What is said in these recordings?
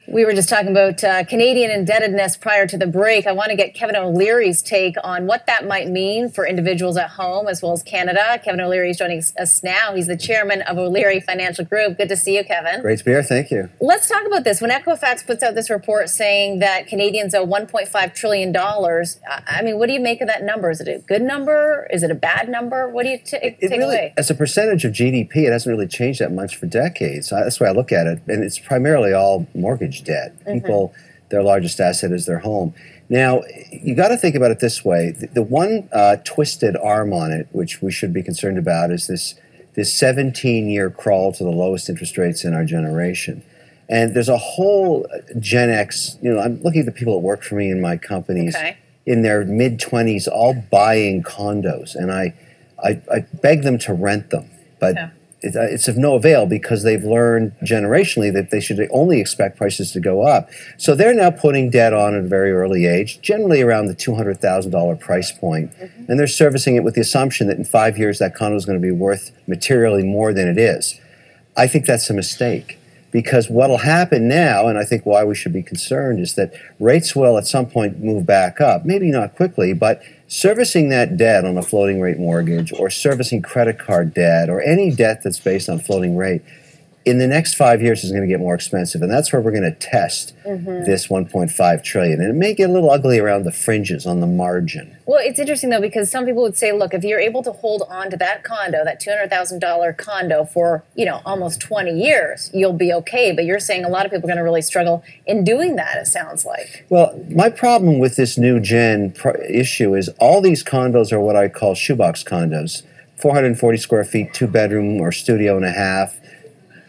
We were just talking about Canadian indebtedness prior to the break. I want to get Kevin O'Leary's take on what that might mean for individuals at home as well as Canada. Kevin O'Leary is joining us now. He's the chairman of O'Leary Financial Group. Good to see you, Kevin. Great to be here. Thank you. Let's talk about this. When Equifax puts out this report saying that Canadians owe $1.5 trillion, I mean, what do you make of that number? Is it a good number? Is it a bad number? What do you take away? As a percentage of GDP, it hasn't really changed that much for decades. That's the way I look at it. And it's primarily all mortgage debt. People, their largest asset is their home. Now, you got to think about it this way. The one twisted arm on it, which we should be concerned about, is this 17-year crawl to the lowest interest rates in our generation. And there's a whole Gen X, I'm looking at the people that work for me in my companies in their mid-20s, all buying condos. And I beg them to rent them. But it's of no avail because they've learned generationally that they should only expect prices to go up. So they're now putting debt on at a very early age, generally around the $200,000 price point. And they're servicing it with the assumption that in 5 years that condo is going to be worth materially more than it is. I think that's a mistake. Because what will happen now, and I think why we should be concerned, is that rates will at some point move back up. Maybe not quickly, but servicing that debt on a floating rate mortgage or servicing credit card debt or any debt that's based on floating rate in the next 5 years is going to get more expensive. And that's where we're going to test this $1.5 trillion. And it may get a little ugly around the fringes on the margin. Well, it's interesting, though, because some people would say, look, if you're able to hold on to that condo, that $200,000 condo for, almost 20 years, you'll be okay. But you're saying a lot of people are going to really struggle in doing that, it sounds like. Well, my problem with this new gen issue is all these condos are what I call shoebox condos. 440 square feet, 2-bedroom or studio and a half,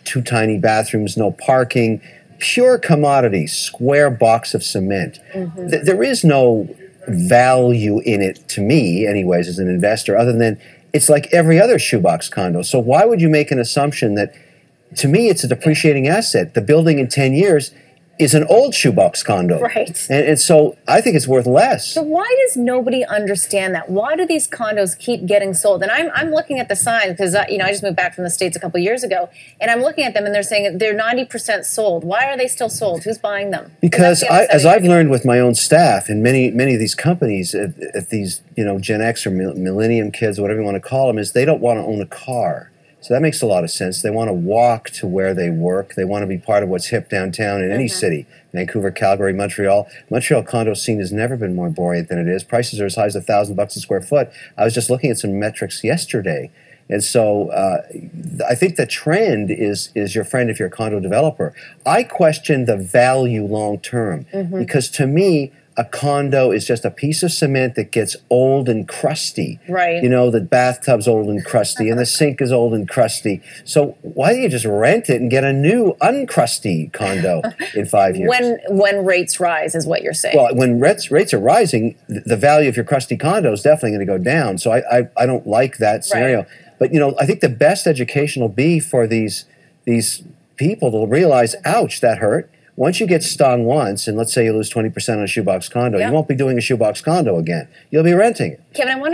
2 tiny bathrooms, no parking, pure commodity, square box of cement. There is no value in it to me, anyways, as an investor, other than it's like every other shoebox condo. So why would you make an assumption that, to me, it's a depreciating asset? The building in 10 years is an old shoebox condo. Right. And so I think it's worth less. So why does nobody understand that? Why do these condos keep getting sold? And I'm looking at the signs because, I just moved back from the States a couple years ago, and I'm looking at them and they're saying they're 90% sold. Why are they still sold? Who's buying them? Because as I've learned with my own staff in many of these companies, at these, Gen X or millennium kids, whatever you want to call them, is they don't want to own a car. So that makes a lot of sense. They want to walk to where they work. They want to be part of what's hip downtown in any city. Vancouver, Calgary, Montreal. Montreal condo scene has never been more buoyant than it is. Prices are as high as $1,000 a square foot. I was just looking at some metrics yesterday. And so I think the trend is your friend if you're a condo developer. I question the value long term because to me, a condo is just a piece of cement that gets old and crusty. Right. The bathtub's old and crusty and the sink is old and crusty. So why don't you just rent it and get a new uncrusty condo in 5 years? When rates rise is what you're saying. Well, when rates are rising, the value of your crusty condo is definitely going to go down. So I don't like that scenario. Right. But, I think the best education will be for these people to realize, ouch, that hurt. Once you get stung once, and let's say you lose 20% on a shoebox condo, you won't be doing a shoebox condo again. You'll be renting it. Kevin, I want to